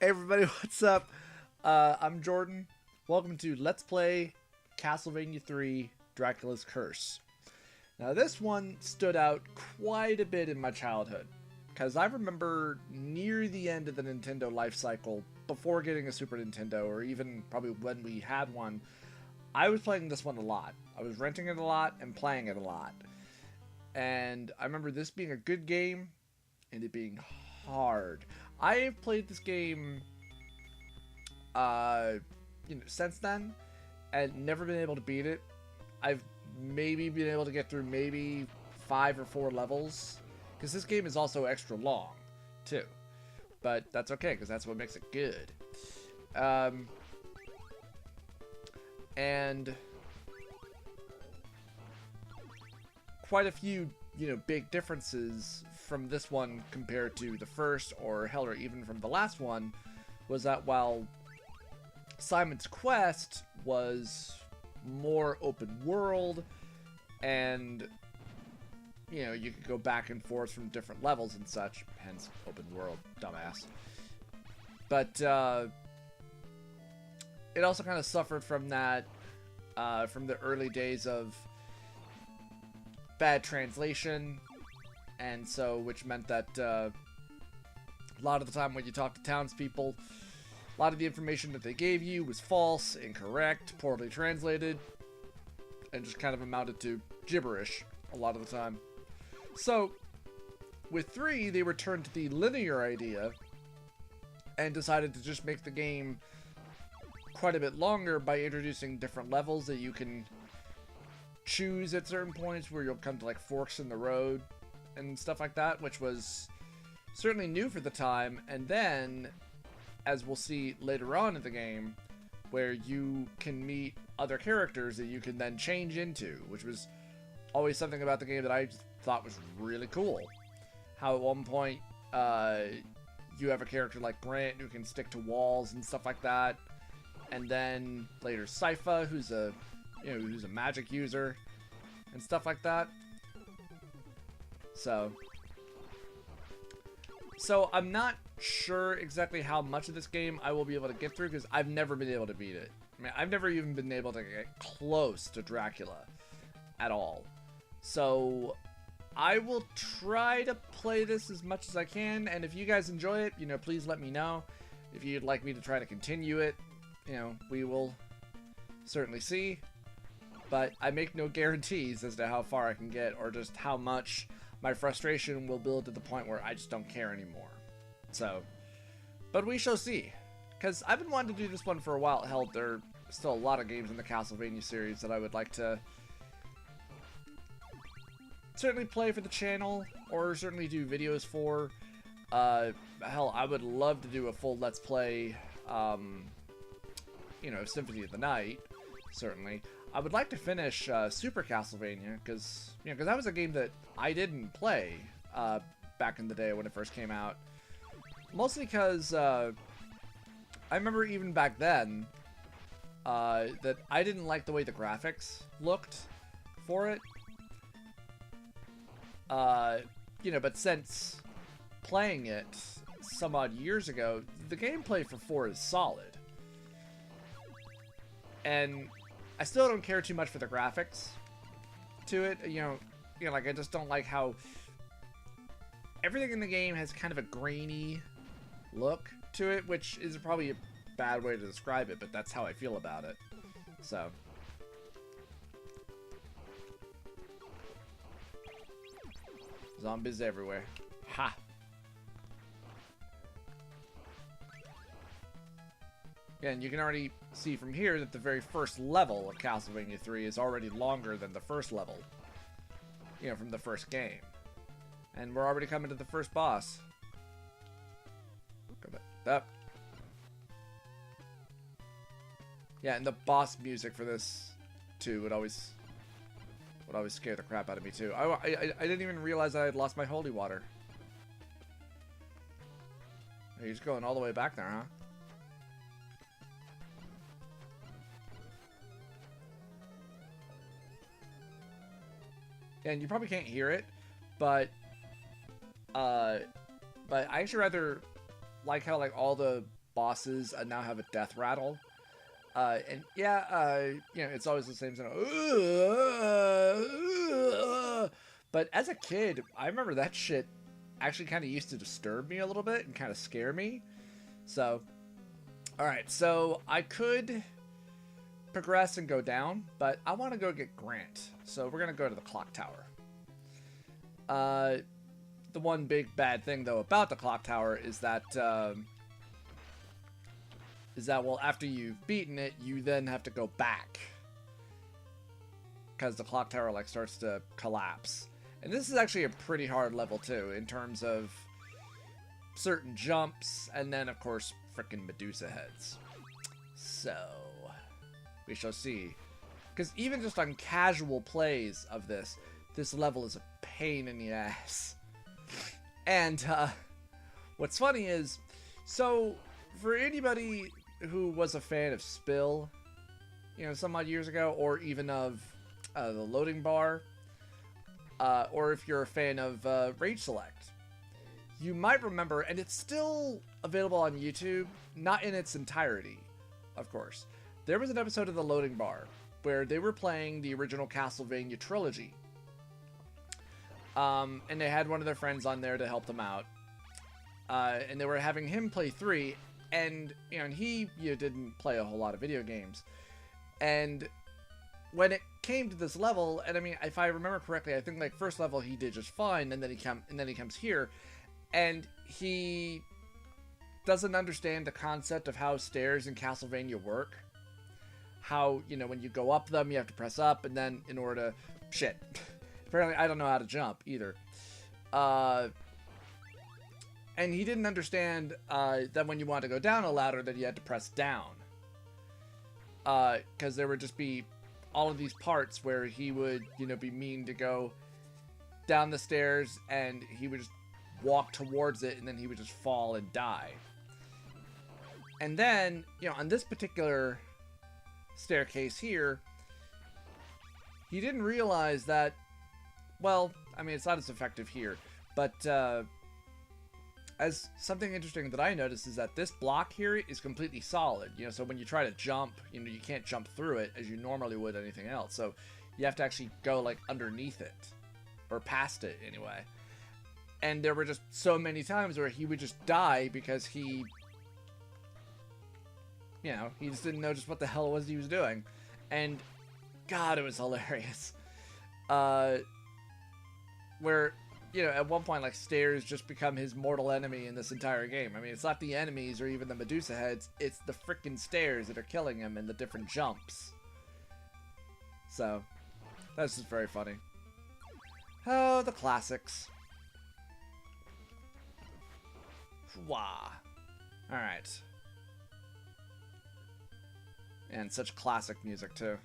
Hey everybody, what's up? I'm Jordan. Welcome to Let's Play Castlevania 3 Dracula's Curse. Now this one stood out quite a bit in my childhood, because I remember near the end of the Nintendo life cycle, before getting a Super Nintendo, or even probably when we had one, I was playing this one a lot. I was renting it a lot and playing it a lot. And I remember this being a good game, and it being hard. I have played this game, since then, and never been able to beat it. I've maybe been able to get through maybe 5 or 4 levels, because this game is also extra long, too. But that's okay, because that's what makes it good. And quite a few, big differences from this one compared to the first, or hell, or even from the last one, was that while Simon's Quest was more open world, and you could go back and forth from different levels and such, hence open world, dumbass. But it also kind of suffered from that, from the early days of bad translation, and so, which meant that a lot of the time when you talk to townspeople, a lot of the information that they gave you was false, incorrect, poorly translated, and just kind of amounted to gibberish a lot of the time. So, with 3, they returned to the linear idea and decided to just make the game quite a bit longer by introducing different levels that you can choose at certain points, where you'll come to like forks in the road and stuff like that, which was certainly new for the time. And then, as we'll see later on in the game, where you can meet other characters that you can then change into, which was always something about the game that I thought was really cool. How at one point you have a character like Brant who can stick to walls and stuff like that, and then later Sypha, who's a who's a magic user and stuff like that. So I'm not sure exactly how much of this game I will be able to get through, because I've never been able to beat it. I mean, I've never even been able to get close to Dracula at all. So I will try to play this as much as I can, and if you guys enjoy it, please let me know. If you'd like me to try to continue it, we will certainly see. But I make no guarantees as to how far I can get, or just how much my frustration will build to the point where I just don't care anymore. So, but we shall see. Because I've been wanting to do this one for a while. Hell, there are still a lot of games in the Castlevania series that I would like to certainly play for the channel, or certainly do videos for. Hell, I would love to do a full Let's Play, Symphony of the Night, certainly. I would like to finish Super Castlevania, because that was a game that I didn't play back in the day when it first came out. Mostly because I remember even back then that I didn't like the way the graphics looked for it. But since playing it some odd years ago, the gameplay for 4 is solid. And I still don't care too much for the graphics to it. Like, I just don't like how everything in the game has kind of a grainy look to it, which is probably a bad way to describe it, but that's how I feel about it. So, zombies everywhere. Ha! Yeah, and you can already see from here that the very first level of Castlevania 3 is already longer than the first level, from the first game. And we're already coming to the first boss. Go back up. Yeah, and the boss music for this, too, would always scare the crap out of me, too. I didn't even realize I had lost my holy water. He's going all the way back there, huh? And you probably can't hear it, but I actually rather like how like all the bosses now have a death rattle. And yeah, you know, it's always the same sound. But as a kid, I remember that shit actually kind of used to disturb me a little bit and kind of scare me. So, alright, so I could progress and go down, but I want to go get Grant. So we're going to go to the clock tower. The one big bad thing, though, about the clock tower is that, well, after you've beaten it, you then have to go back. Because the clock tower, like, starts to collapse. And this is actually a pretty hard level, too, in terms of certain jumps, and then, of course, frickin' Medusa heads. So, we shall see. Because even just on casual plays of this level is a pain in the ass. And, what's funny is, so, for anybody who was a fan of Spill, you know, some odd years ago, or even of the loading bar, or if you're a fan of Rage Select, you might remember, and it's still available on YouTube, not in its entirety, of course. There was an episode of the loading bar where they were playing the original Castlevania trilogy. And they had one of their friends on there to help them out. And they were having him play 3, and, you know, and he, you know, didn't play a whole lot of video games. And when it came to this level, and I mean, if I remember correctly, I think, like, first level he did just fine, and then he comes here, and he doesn't understand the concept of how stairs in Castlevania work. How, you know, when you go up them, you have to press up, and then in order to... Shit. Apparently, I don't know how to jump, either. And he didn't understand that when you wanted to go down a ladder, that you had to press down. Because there would just be all of these parts where he would, you know, be mean to go down the stairs, and he would just walk towards it, and then he would just fall and die. And then, you know, on this particular staircase here, he didn't realize that, well, I mean, it's not as effective here, but as something interesting that I noticed is that this block here is completely solid, you know, so when you try to jump, you know, you can't jump through it as you normally would anything else, so you have to actually go, like, underneath it, or past it, anyway. And there were just so many times where he would just die because he, you know, he just didn't know just what the hell it was he was doing. And, God, it was hilarious. Where, you know, at one point, like, stairs just become his mortal enemy in this entire game. I mean, it's not the enemies or even the Medusa heads, it's the frickin' stairs that are killing him and the different jumps. So, that's just very funny. Oh, the classics. Wah. Alright. And such classic music, too.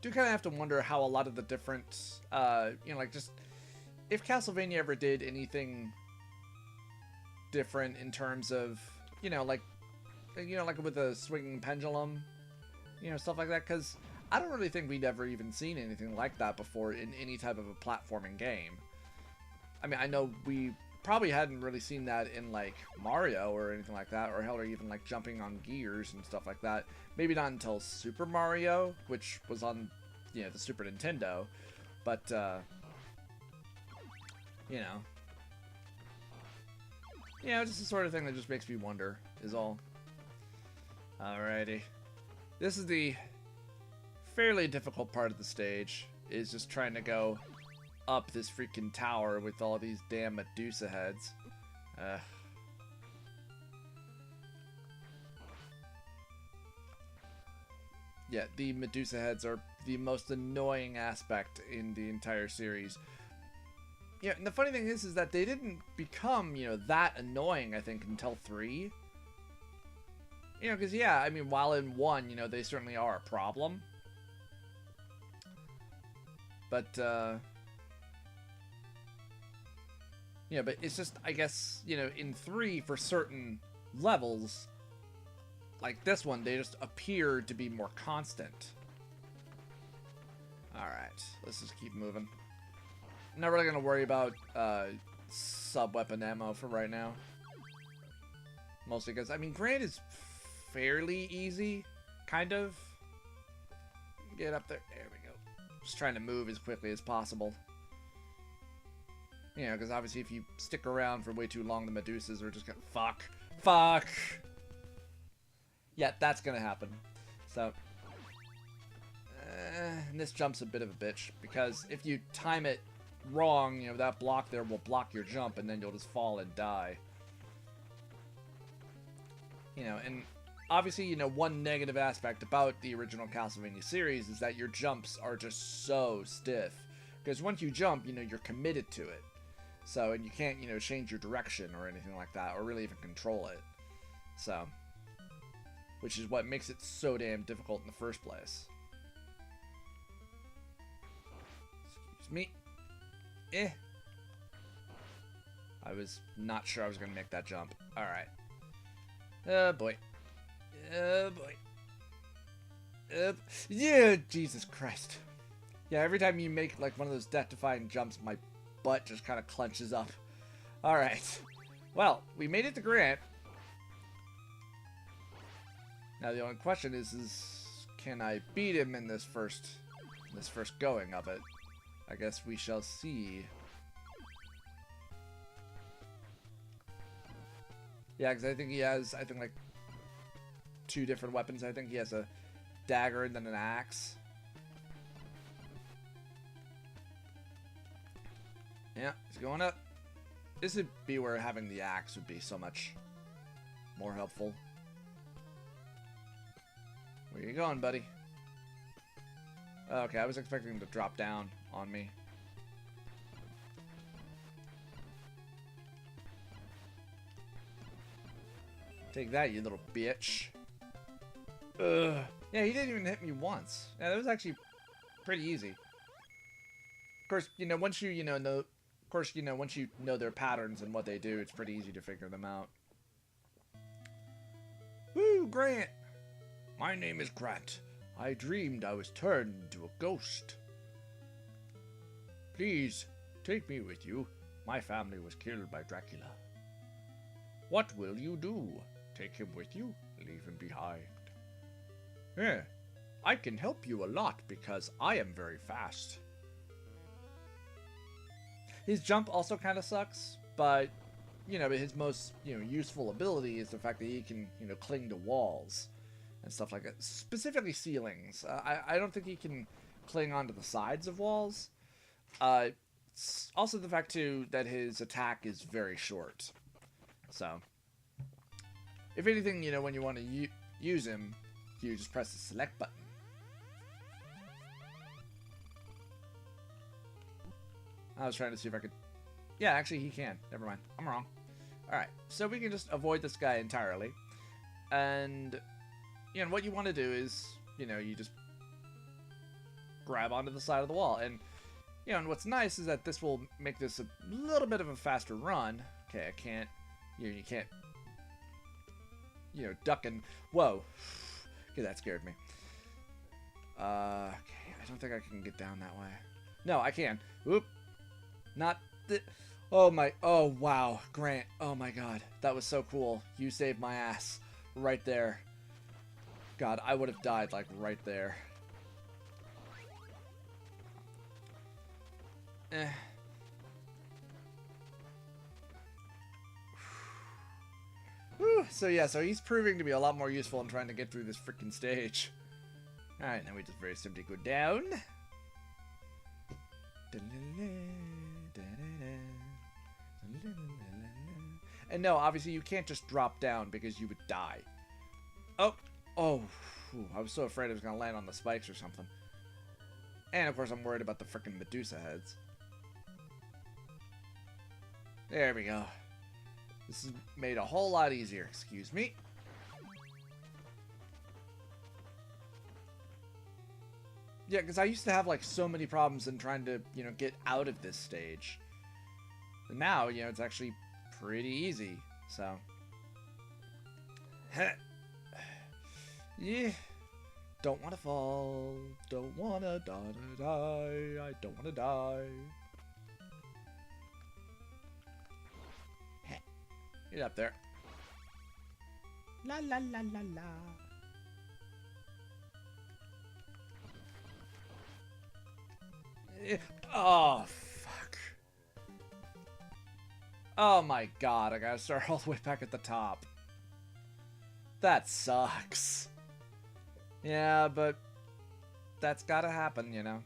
Do kind of have to wonder how a lot of the different, you know, like, just, if Castlevania ever did anything different in terms of, you know, like with the swinging pendulum, you know, stuff like that, because I don't really think we'd ever even seen anything like that before in any type of a platforming game. I mean, I know we probably hadn't really seen that in, like, Mario or anything like that, or hell, or even, like, jumping on gears and stuff like that. Maybe not until Super Mario, which was on, you know, the Super Nintendo, but, you know, just the sort of thing that just makes me wonder, is all. Alrighty. This is the fairly difficult part of the stage, is just trying to go up this freaking tower with all these damn Medusa heads. Yeah, the Medusa heads are the most annoying aspect in the entire series. Yeah, and the funny thing is that they didn't become, you know, that annoying, I think, until 3. You know, because, yeah, I mean, while in 1, you know, they certainly are a problem. But, yeah, but it's just, I guess, you know, in 3, for certain levels, like this one, they just appear to be more constant. Alright, let's just keep moving. I'm not really gonna worry about sub-weapon ammo for right now. Mostly because, I mean, Grant is fairly easy, kind of. Get up there. There we go. Just trying to move as quickly as possible. You know, because obviously if you stick around for way too long, the Medusas are just gonna... Fuck! Fuck! Yeah, that's gonna happen. So... and this jump's a bit of a bitch, because if you time it wrong, you know, that block there will block your jump, and then you'll just fall and die. You know, and obviously, you know, one negative aspect about the original Castlevania series is that your jumps are just so stiff. Because once you jump, you know, you're committed to it. So, and you can't, you know, change your direction or anything like that, or really even control it. So, which is what makes it so damn difficult in the first place. Excuse me. I was not sure I was going to make that jump. Alright. Oh boy. Oh boy. Yeah, Jesus Christ. Yeah, every time you make like one of those death-defying jumps, my butt just kind of clenches up. Alright. Well, we made it to Grant. Now the only question is can I beat him in this first going of it? I guess we shall see. Yeah, because I think he has, like, 2 different weapons. I think he has a dagger and then an axe. Yeah, he's going up. This would be where having the axe would be so much more helpful. Where you going, buddy? Okay, I was expecting him to drop down on me. Take that, you little bitch. Ugh. Yeah, he didn't even hit me once. Yeah, that was actually pretty easy. Of course, you know, once you know their patterns and what they do, it's pretty easy to figure them out. Woo, Grant! My name is Grant. I dreamed I was turned into a ghost. Please, take me with you. My family was killed by Dracula. What will you do? Take him with you? Leave him behind? Yeah, I can help you a lot because I am very fast. His jump also kind of sucks, but, you know, his most, useful ability is the fact that he can, cling to walls and stuff like that. Specifically ceilings. I don't think he can cling onto the sides of walls. Also the fact, too, that his attack is very short. So, if anything, when you want to use him, you just press the select button. I was trying to see if I could... Yeah, actually he can. Never mind. I'm wrong. Alright, so we can just avoid this guy entirely. And, what you want to do is, you just grab onto the side of the wall. And, and what's nice is that this will make this a little bit of a faster run. Okay, I can't... you can't... duck and... Whoa. Okay, that scared me. Okay, I don't think I can get down that way. No, I can. Oop. Not the... Oh my... Oh, wow. Grant. Oh my god. That was so cool. You saved my ass. Right there. God, I would have died, like, right there. Whew. So yeah, so he's proving to be a lot more useful in trying to get through this freaking stage. Alright, now we just very simply go down. And no, obviously you can't just drop down because you would die. Oh! Oh! Whew, I was so afraid I was going to land on the spikes or something. And of course I'm worried about the freaking Medusa heads. There we go. This is made a whole lot easier. Excuse me. Yeah, because I used to have, like, so many problems in trying to, get out of this stage. And now, it's actually pretty easy, so. Yeah. Don't want to fall. Don't want to die. I don't want to die. Heh. Get up there. La la la la la. Oh, fuck. Oh my god, I gotta start all the way back at the top. That sucks. Yeah, but that's gotta happen, you know.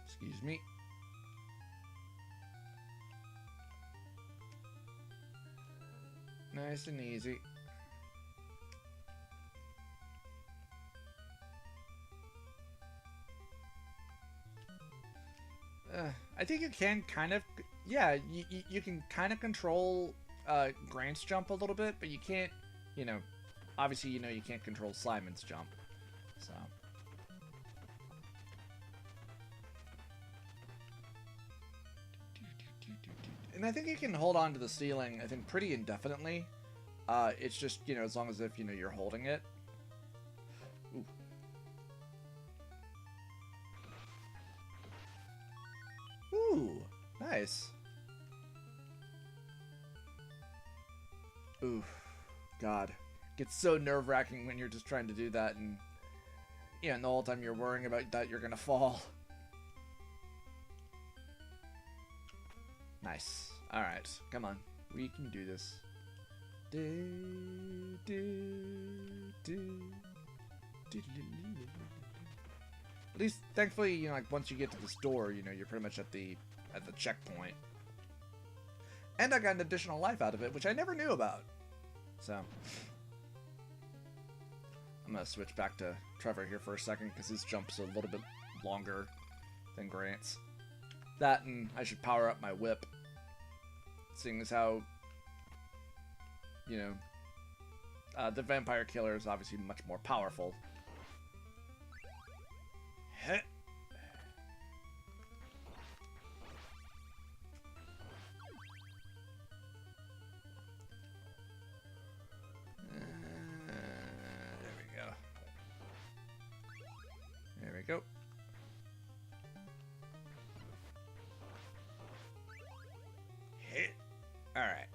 Excuse me. Nice and easy. I think you can kind of, yeah, you can kind of control Grant's jump a little bit, but you can't, you know, obviously, you know, you can't control Simon's jump, so. And I think you can hold on to the ceiling, I think, pretty indefinitely. It's just, you know, as long as if, you know, you're holding it. Ooh. Ooh, nice. Ooh, God. Gets so nerve-wracking when you're just trying to do that, and, you know, and the whole time you're worrying about that you're gonna fall. Nice. Alright, come on. We can do this. At least, thankfully, you know, like, once you get to this door, you know, you're pretty much at the checkpoint. And I got an additional life out of it, which I never knew about. So, I'm gonna switch back to Trevor here for a second, because his jump's a little bit longer than Grant's. That, and I should power up my whip. Seeing as how, you know, the vampire killer is obviously much more powerful. Heh. There we go. There we go. Hit. All right.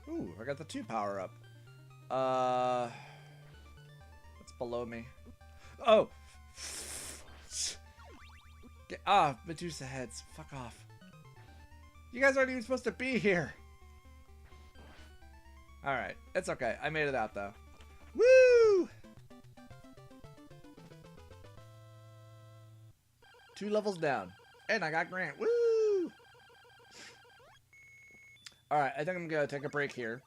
Ooh, I got the 2 power up. What's below me? Oh! Medusa heads. Fuck off. You guys aren't even supposed to be here. Alright, it's okay. I made it out, though. Woo! 2 levels down. And I got Grant. Woo! Alright, I think I'm going to take a break here.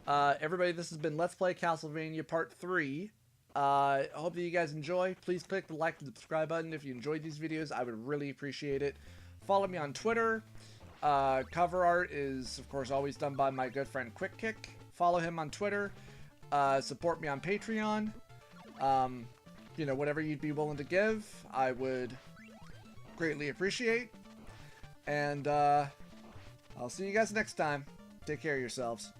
Everybody, this has been Let's Play Castlevania Part 3. I hope that you guys enjoy. Please click the like and subscribe button if you enjoyed these videos. I would really appreciate it. Follow me on Twitter. Cover art is, of course, always done by my good friend QuickKick. Follow him on Twitter. Support me on Patreon. You know, whatever you'd be willing to give, I would greatly appreciate. And I'll see you guys next time. Take care of yourselves.